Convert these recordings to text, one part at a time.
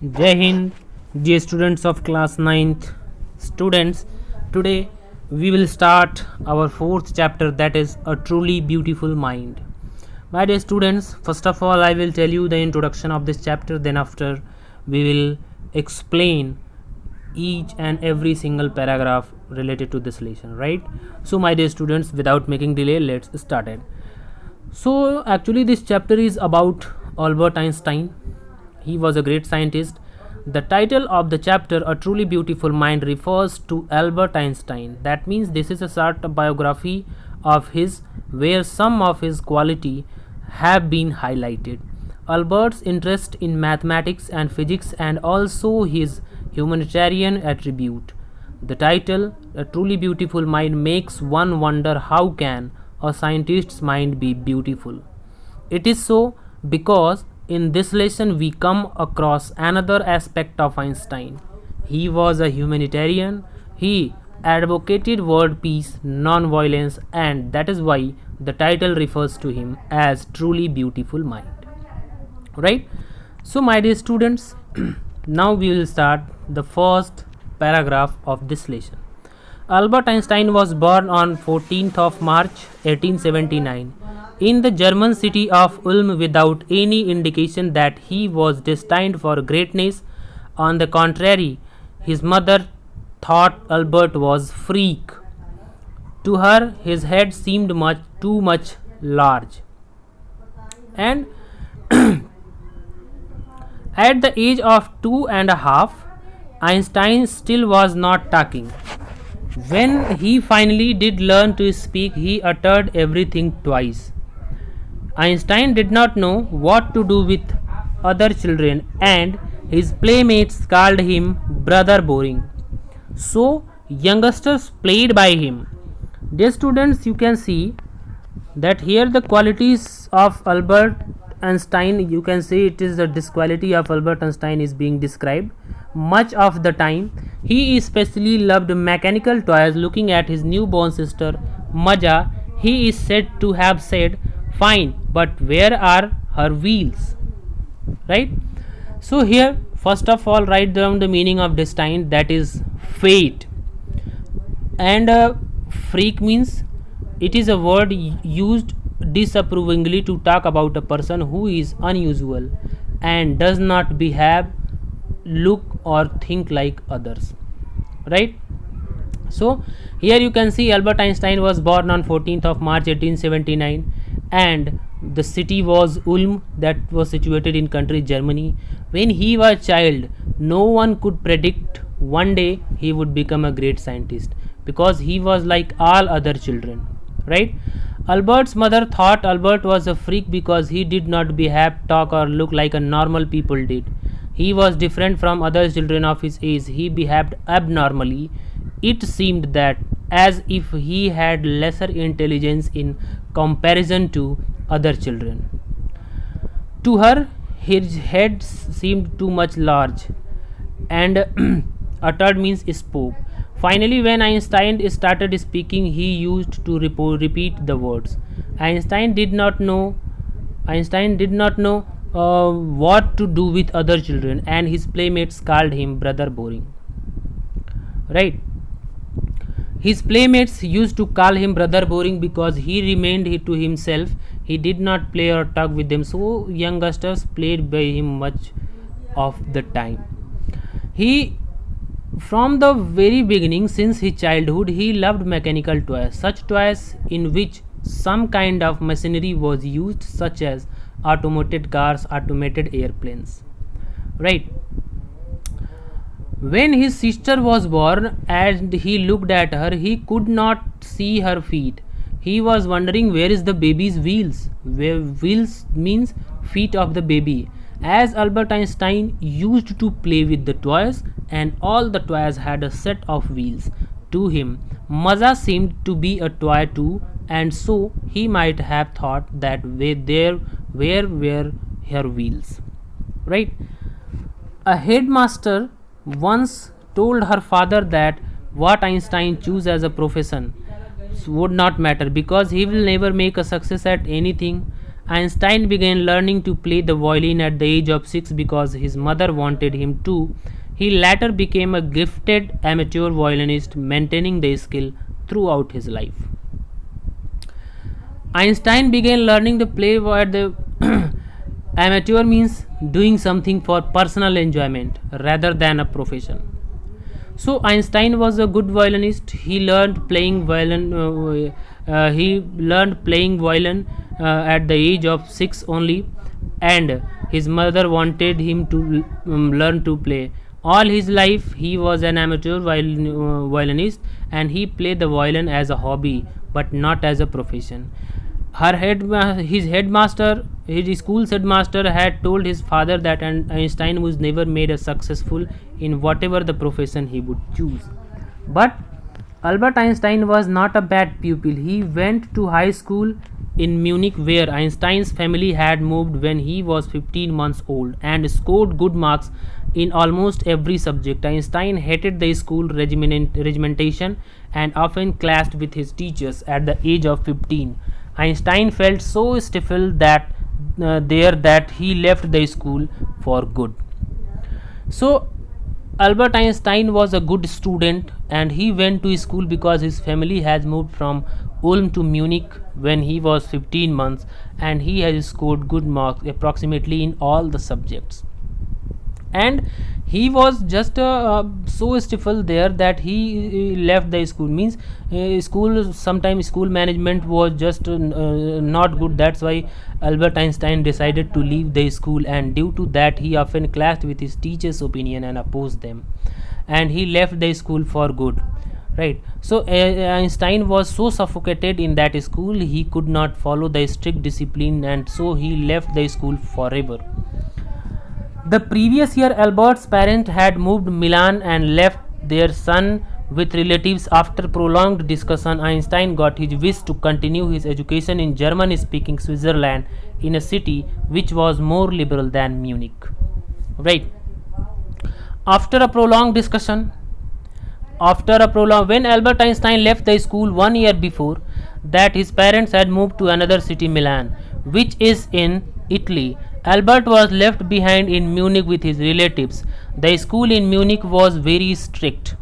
Jai Hind, dear students of class 9th. Students, today we will start our fourth chapter, that is A Truly Beautiful Mind. My dear students, first of all, I will tell you the introduction of this chapter, then after we will explain each and every single paragraph related to this lesson, right? So, my dear students, without making delay, let's start it. So, actually, this chapter is about Albert Einstein. He was a great scientist. The title of the chapter, A Truly Beautiful Mind, refers to Albert Einstein. That means this is a sort of biography of his where some of his quality have been highlighted. Albert's interest in mathematics and physics and also his humanitarian attribute. The title, A Truly Beautiful Mind, makes one wonder how can a scientist's mind be beautiful. It is so because in this lesson we come across another aspect of Einstein. He was a humanitarian. He advocated world peace, non-violence, and that is why the title refers to him as Truly Beautiful Mind. Right? So, my dear students, now we will start the first paragraph of this lesson. Albert Einstein was born on 14th of March 1879 in the German city of Ulm without any indication that he was destined for greatness. On the contrary, his mother thought Albert was freak. To her, his head seemed too much large. And at the age of 2.5, Einstein still was not talking. When he finally did learn to speak, he uttered everything twice. Einstein did not know what to do with other children, and his playmates called him Brother Boring. So, youngsters played by him. Dear students, you can see that here the qualities of Albert Einstein, you can see it is the disquality of Albert Einstein is being described. Much of the time, he especially loved mechanical toys. Looking at his newborn sister, Maja, he is said to have said, "Fine, but where are her wheels?" Right? So, here, first of all, write down the meaning of destined, that is fate. And freak means it is a word used disapprovingly to talk about a person who is unusual and does not behave, look, or think like others. Right? So, here you can see Albert Einstein was born on 14th of March 1879 and the city was Ulm, that was situated in country Germany. When he was a child, no one could predict one day he would become a great scientist because he was like all other children. Right? Albert's mother thought Albert was a freak because he did not behave, talk, or look like a normal people did. He was different from other children of his age. He behaved abnormally. It seemed that as if he had lesser intelligence in comparison to other children. To her, his head seemed too much large, and uttered means spoke. Finally, when Einstein started speaking, he used to repeat the words. Einstein did not know. Einstein did not know what to do with other children, and his playmates called him Brother Boring. Right? His playmates used to call him Brother Boring because he remained to himself. He did not play or talk with them, so youngsters played by him much of the time. He, from the very beginning, since his childhood, he loved mechanical toys, such toys in which some kind of machinery was used, such as automated cars, automated airplanes. Right? When his sister was born and he looked at her, he could not see her feet. He was wondering where is the baby's wheels. Where wheels means feet of the baby. As Albert Einstein used to play with the toys and all the toys had a set of wheels. To him, Maja seemed to be a toy too, and so he might have thought that where were her wheels. Right? A headmaster once told her father that what Einstein chose as a profession would not matter because he will never make a success at anything. Einstein began learning to play the violin at the age of 6 because his mother wanted him to. He later became a gifted amateur violinist, maintaining the skill throughout his life. Einstein began learning to play at the amateur means doing something for personal enjoyment rather than a profession. So Einstein was a good violinist. He learned playing violin. He learned playing violin at the age of 6 only, and his mother wanted him to learn to play. All his life, he was an amateur violinist, and he played the violin as a hobby, but not as a profession. His school's headmaster, had told his father that Einstein was never made a successful in whatever the profession he would choose. But Albert Einstein was not a bad pupil. He went to high school in Munich, where Einstein's family had moved when he was 15 months old, and scored good marks in almost every subject. Einstein hated the school regimentation and often clashed with his teachers. At the age of 15, Einstein felt so stifled that he left the school for good. So Albert Einstein was a good student, and he went to school because his family has moved from Ulm to Munich when he was 15 months, and he has scored good marks approximately in all the subjects. And he was just so stifled there that he left the school. Means sometimes school management was just not good. That's why Albert Einstein decided to leave the school, and due to that he often clashed with his teachers' opinion and opposed them, and he left the school for good. Right. So Einstein was so suffocated in that school, he could not follow the strict discipline, and so he left the school forever. The previous year, Albert's parents had moved Milan and left their son with relatives. After prolonged discussion, Einstein got his wish to continue his education in German-speaking Switzerland, in a city which was more liberal than Munich. Right. After a prolonged discussion, when Albert Einstein left the school 1 year before that, his parents had moved to another city, Milan, which is in Italy. Albert was left behind in Munich with his relatives. The school in Munich was very strict.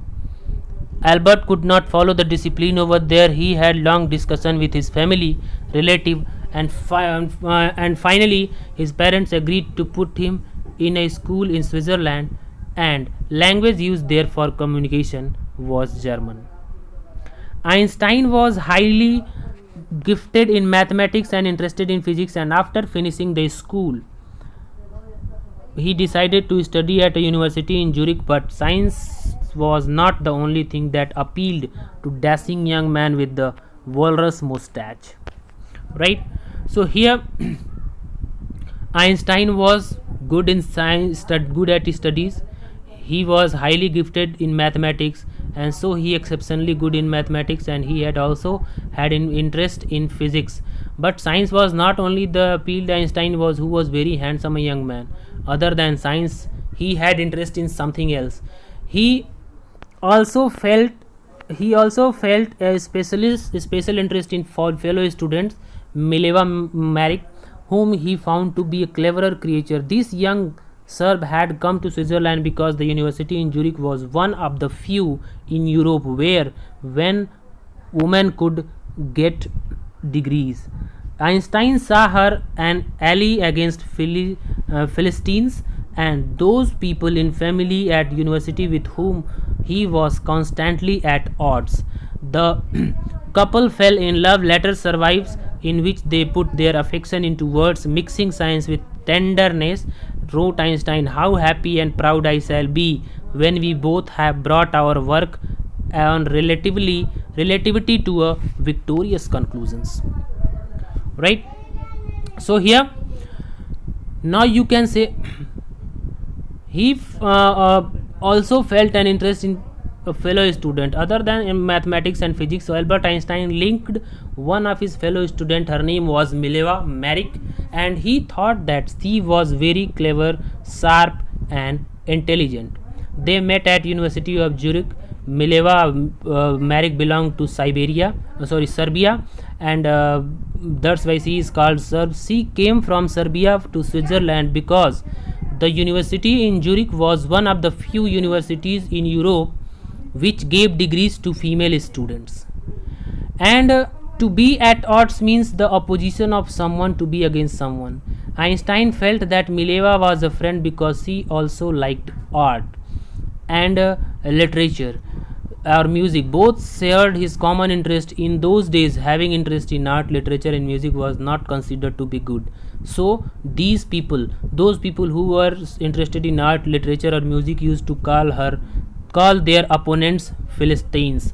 Albert could not follow the discipline over there. He had long discussion with his family, relative, and finally his parents agreed to put him in a school in Switzerland, and language used there for communication was German. Einstein was highly gifted in mathematics and interested in physics, and after finishing the school he decided to study at a university in Zurich. But science was not the only thing that appealed to dashing young man with the walrus mustache. Right. So here Einstein was good in science, good at his studies. He was highly gifted in mathematics, and so he exceptionally good in mathematics, and he had also had an interest in physics. But science was not only the appeal. Einstein was, who was very handsome a young man. Other than science, he had interest in something else. He also felt a special interest in fellow students, Mileva Maric, whom he found to be a cleverer creature. This young Serb had come to Switzerland because the university in Zurich was one of the few in Europe where women could get degrees. Einstein saw her an ally against Philistines and those people in family at university with whom he was constantly at odds. The couple fell in love. Letter survives in which they put their affection into words, mixing science with tenderness. Wrote Einstein, "How happy and proud I shall be when we both have brought our work on relativity to a victorious conclusions." Right. So here now you can say he also felt an interest in a fellow student other than in mathematics and physics. So Albert Einstein linked one of his fellow student. Her name was Mileva Maric, and he thought that she was very clever, sharp, and intelligent. They met at University of Zurich. Mileva Maric belonged to Serbia, and that's why she is called Serb. She came from Serbia to Switzerland because the university in Zurich was one of the few universities in Europe which gave degrees to female students. And to be at odds means the opposition of someone to be against someone. Einstein felt that Mileva was a friend because she also liked art and literature or music. Both shared his common interest. In those days, having interest in art, literature and music was not considered to be good. So those people who were interested in art, literature or music used to call their opponents Philistines.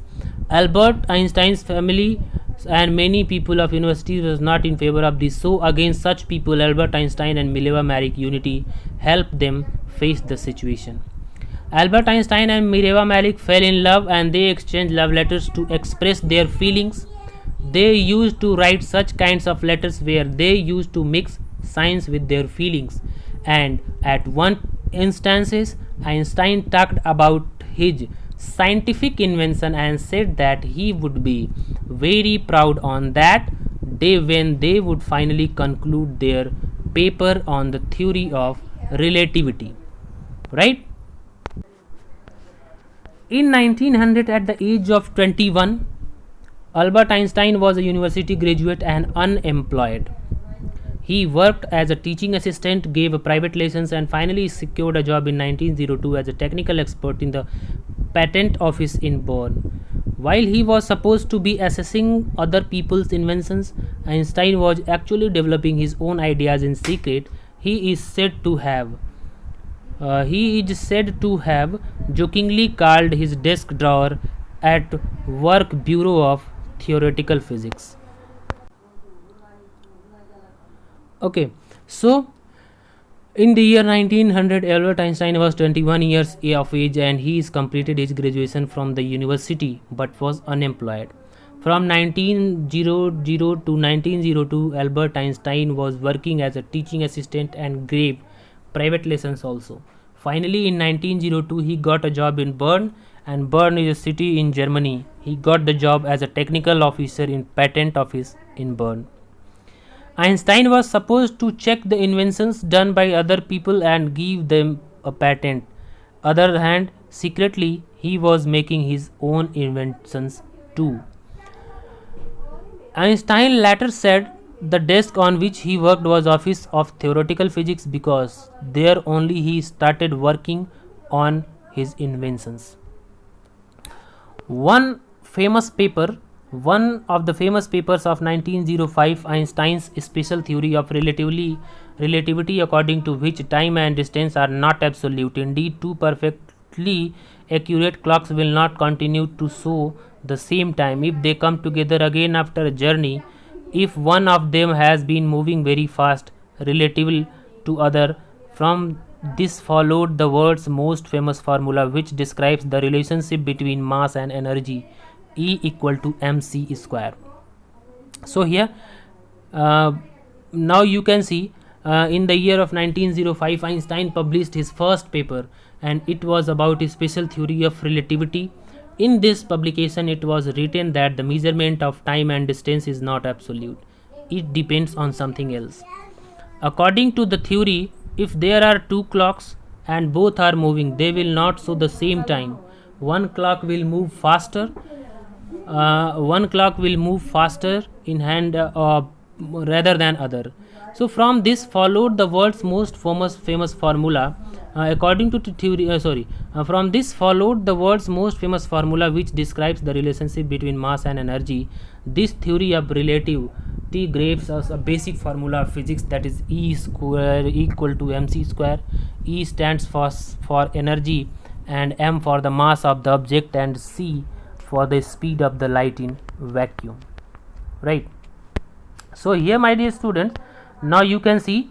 Albert Einstein's family and many people of university was not in favor of this. So against such people, Albert Einstein and Mileva Maric Unity helped them face the situation. Albert Einstein and Mireva Malik fell in love and they exchanged love letters to express their feelings. They used to write such kinds of letters where they used to mix science with their feelings. And at one instances, Einstein talked about his scientific invention and said that he would be very proud on that day when they would finally conclude their paper on the theory of relativity. Right? In 1900, at the age of 21, Albert Einstein was a university graduate and unemployed. He worked as a teaching assistant, gave private lessons, and finally secured a job in 1902 as a technical expert in the patent office in Bonn. While he was supposed to be assessing other people's inventions, Einstein was actually developing his own ideas in secret. He is said to have jokingly called his desk drawer at work Bureau of Theoretical Physics. Okay, so in the year 1900, Albert Einstein was 21 years of age and he has completed his graduation from the university but was unemployed. From 1900 to 1902, Albert Einstein was working as a teaching assistant and gave private lessons also. Finally, in 1902, he got a job in Bern, and Bern is a city in Germany. He got the job as a technical officer in patent office in Bern. Einstein was supposed to check the inventions done by other people and give them a patent. Other hand, secretly, he was making his own inventions too. Einstein later said the desk on which he worked was Office of Theoretical Physics because there only he started working on his inventions. One of the famous papers of 1905, Einstein's special theory of relativity, according to which time and distance are not absolute. Indeed, two perfectly accurate clocks will not continue to show the same time if they come together again after a journey. If one of them has been moving very fast relative to other, from this followed the world's most famous formula which describes the relationship between mass and energy, E equal to mc square. So here now you can see in the year of 1905 Einstein published his first paper and it was about his special theory of relativity. In this publication, it was written that the measurement of time and distance is not absolute. It depends on something else. According to the theory, if there are two clocks and both are moving, they will not show the same time. One clock will move faster. In hand rather than other. So from this followed the world's most famous formula. From this followed the world's most famous formula which describes the relationship between mass and energy. This theory of relativity gives us a basic formula of physics, that is E square equal to mc square. E stands for energy and m for the mass of the object and c for the speed of the light in vacuum. Right. So here, my dear students, now you can see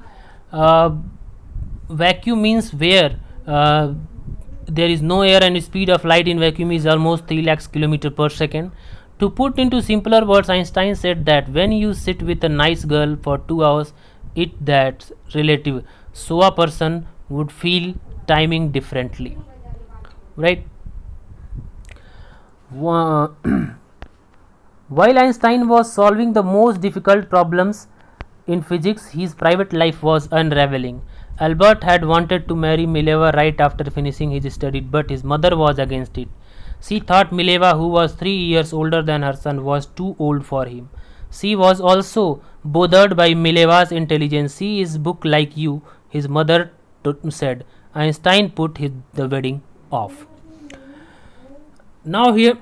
vacuum means where there is no air and speed of light in vacuum is almost 3 lakhs km per second. To put into simpler words, Einstein said that when you sit with a nice girl for 2 hours, that's relative. So a person would feel timing differently. Right. While Einstein was solving the most difficult problems in physics, his private life was unraveling. Albert had wanted to marry Mileva right after finishing his studies, but his mother was against it. She thought Mileva, who was 3 years older than her son, was too old for him. She was also bothered by Mileva's intelligence. She is book like you, his mother said. Einstein put the wedding off. Now here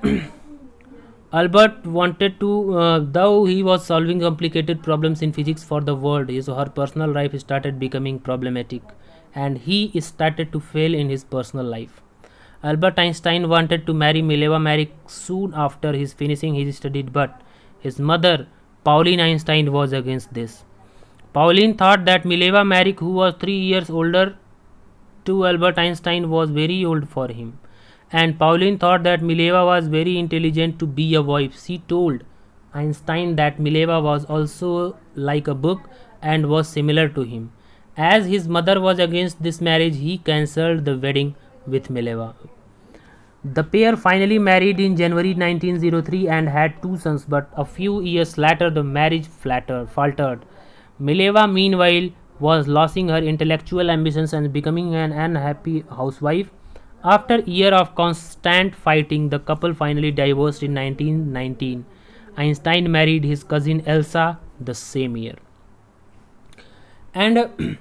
Albert wanted to, though he was solving complicated problems in physics for the world, her personal life started becoming problematic, and he started to fail in his personal life. Albert Einstein wanted to marry Mileva Marik soon after his finishing his studies, but his mother, Pauline Einstein, was against this. Pauline thought that Mileva Marik, who was 3 years older to Albert Einstein, was very old for him, and Pauline thought that Mileva was very intelligent to be a wife. She told Einstein that Mileva was also like a book and was similar to him. As his mother was against this marriage, he cancelled the wedding with Mileva. The pair finally married in January 1903 and had 2 sons, but a few years later the marriage faltered. Mileva, meanwhile, was losing her intellectual ambitions and becoming an unhappy housewife. After a year of constant fighting, the couple finally divorced in 1919. Einstein married his cousin Elsa the same year. And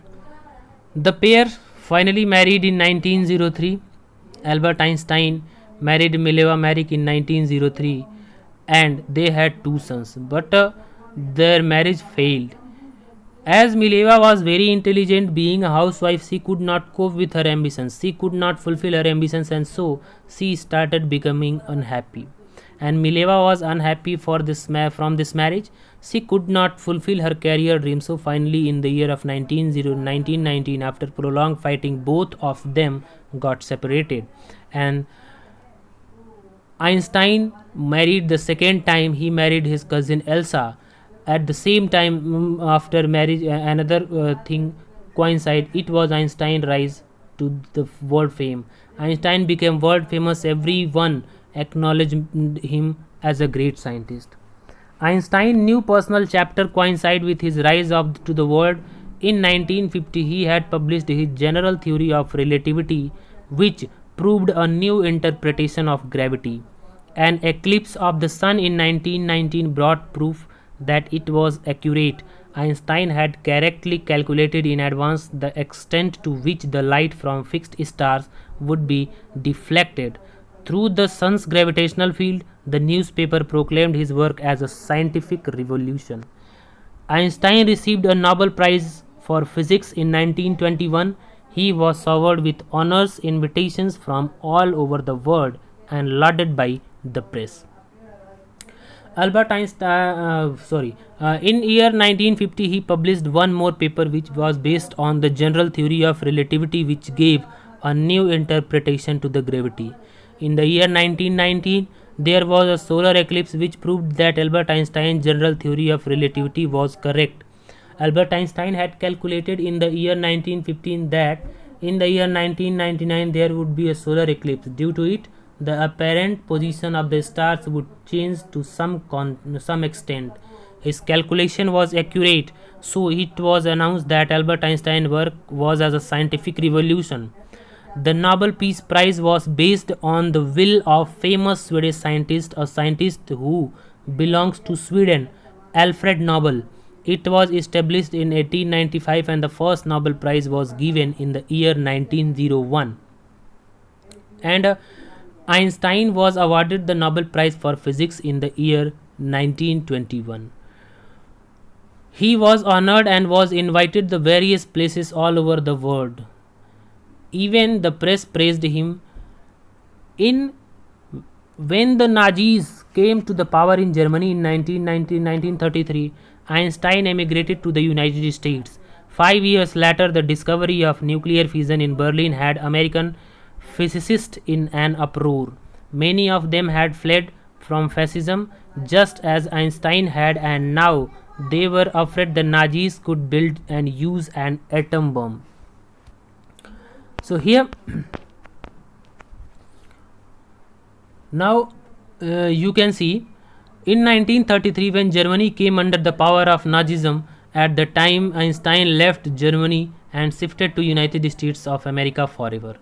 the pair finally married in 1903. Albert Einstein married Mileva Marik in 1903 and they had 2 sons, but their marriage failed. As Mileva was very intelligent, being a housewife, she could not cope with her ambitions. She could not fulfill her ambitions, and so she started becoming unhappy. And Mileva was unhappy from this marriage. She could not fulfill her career dream. So finally, in the year of 1919, after prolonged fighting, both of them got separated. And Einstein married the second time. He married his cousin Elsa. At the same time, after marriage, another thing coincided. It was Einstein's rise to the world fame. Einstein became world famous. Everyone acknowledged him as a great scientist. Einstein's new personal chapter coincided with his rise to the world. In 1950, he had published his general theory of relativity, which proved a new interpretation of gravity. An eclipse of the sun in 1919 brought proof that it was accurate. Einstein had correctly calculated in advance the extent to which the light from fixed stars would be deflected through the sun's gravitational field. The newspaper proclaimed his work as a scientific revolution. Einstein received a Nobel Prize for Physics in 1921. He was showered with honors, invitations from all over the world, and lauded by the press. Albert Einstein, in year 1950, he published one more paper which was based on the general theory of relativity, which gave a new interpretation to the gravity. In the year 1919, there was a solar eclipse which proved that Albert Einstein's general theory of relativity was correct. Albert Einstein had calculated in the year 1915 that in the year 1999 there would be a solar eclipse. Due to it, the apparent position of the stars would change to some extent. His calculation was accurate, so it was announced that Albert Einstein's work was as a scientific revolution. The Nobel Peace Prize was based on the will of famous Swedish scientist, a scientist who belongs to Sweden, Alfred Nobel. It was established in 1895 and the first Nobel Prize was given in the year 1901. And Einstein was awarded the Nobel Prize for Physics in the year 1921. He was honored and was invited to various places all over the world. Even the press praised him. When the Nazis came to the power in Germany in 1933, Einstein emigrated to the United States. 5 years later, the discovery of nuclear fission in Berlin had American physicists in an uproar. Many of them had fled from fascism, just as Einstein had, and now they were afraid the Nazis could build and use an atom bomb. So here now you can see In 1933, when Germany came under the power of Nazism, at the time Einstein left Germany and shifted to United States of America forever.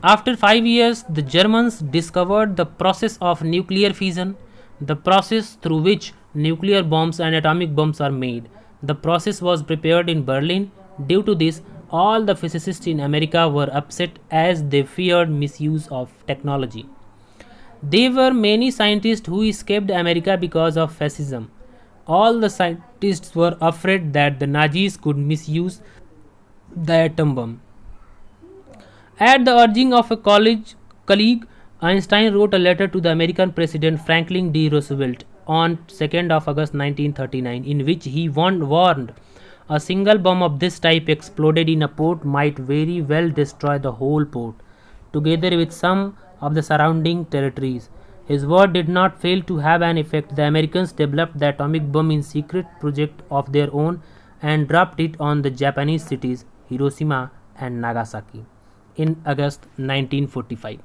After 5 years, the Germans discovered the process of nuclear fission, the process through which nuclear bombs and atomic bombs are made. The process was prepared in Berlin. Due to this, all the physicists in America were upset as they feared misuse of technology. There were many scientists who escaped America because of fascism. All the scientists were afraid that the Nazis could misuse the atom bomb. At the urging of a college colleague, Einstein wrote a letter to the American President Franklin D. Roosevelt on 2nd of August 1939, in which he warned a single bomb of this type exploded in a port might very well destroy the whole port, together with some of the surrounding territories. His word did not fail to have an effect. The Americans developed the atomic bomb in secret project of their own and dropped it on the Japanese cities Hiroshima and Nagasaki in August 1945.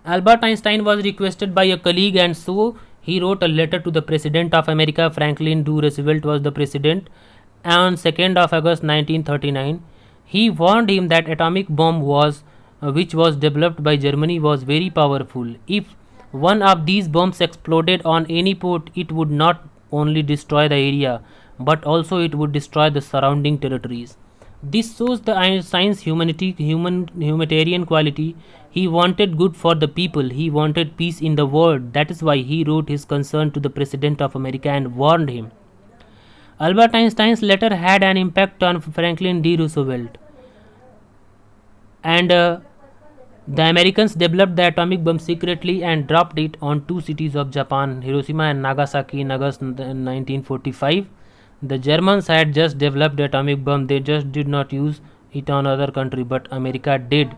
Albert Einstein was requested by a colleague, and so he wrote a letter to the President of America. Franklin D. Roosevelt was the president. On 2nd of August 1939, he warned him that atomic bomb which was developed by Germany was very powerful. If one of these bombs exploded on any port, it would not only destroy the area, but also it would destroy the surrounding territories. This shows the Einstein's humanitarian quality. He wanted good for the people. He wanted peace in the world. That is why he wrote his concern to the President of America and warned him. Albert Einstein's letter had an impact on Franklin D. Roosevelt, and the Americans developed the atomic bomb secretly and dropped it on two cities of Japan, Hiroshima and Nagasaki, in August 1945. The Germans had just developed the atomic bomb. They just did not use it on other country, but America did.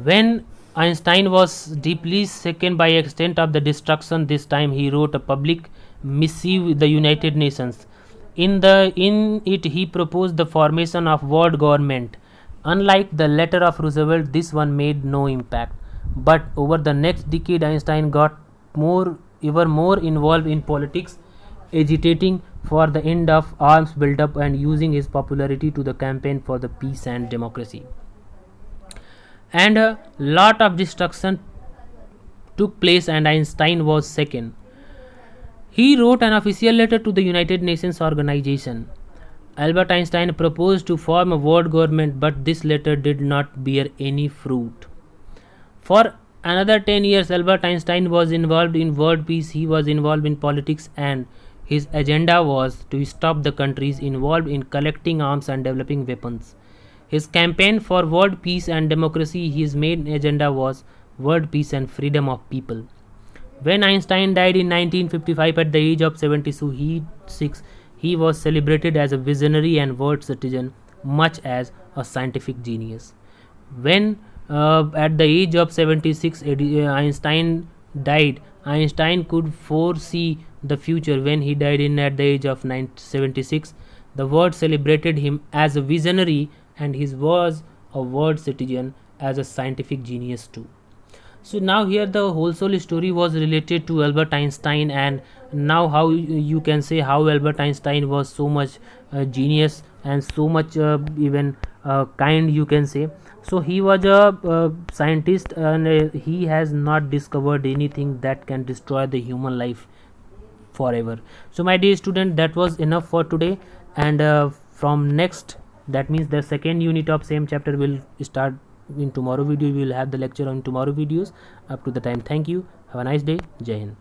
When Einstein was deeply shaken by extent of the destruction, this time he wrote a public missive with the United Nations. In it he proposed the formation of world government. Unlike the letter of Roosevelt, this one made no impact. But over the next decade, Einstein got ever more involved in politics, agitating for the end of arms buildup and using his popularity to the campaign for the peace and democracy. And a lot of destruction took place, and Einstein was shaken. He wrote an official letter to the United Nations organization. Albert Einstein proposed to form a world government, but this letter did not bear any fruit. For another 10 years, Albert Einstein was involved in world peace. He was involved in politics, and his agenda was to stop the countries involved in collecting arms and developing weapons. His campaign for world peace and democracy, his main agenda was world peace and freedom of people. When Einstein died in 1955 at the age of 76, he was celebrated as a visionary and world citizen, much as a scientific genius. When at the age of 76 Einstein died, Einstein could foresee the future. When he died at the age of 76, the world celebrated him as a visionary, and he was a world citizen as a scientific genius too. So now here the whole story was related to Albert Einstein, and now how you can say how Albert Einstein was so much genius and so much even kind, you can say. So he was a scientist, and he has not discovered anything that can destroy the human life forever. So my dear student, that was enough for today, and from next, that means the second unit of same chapter will start in tomorrow video. We will have the lecture on tomorrow videos. Up to the time, thank you, have a nice day, Jai Hind.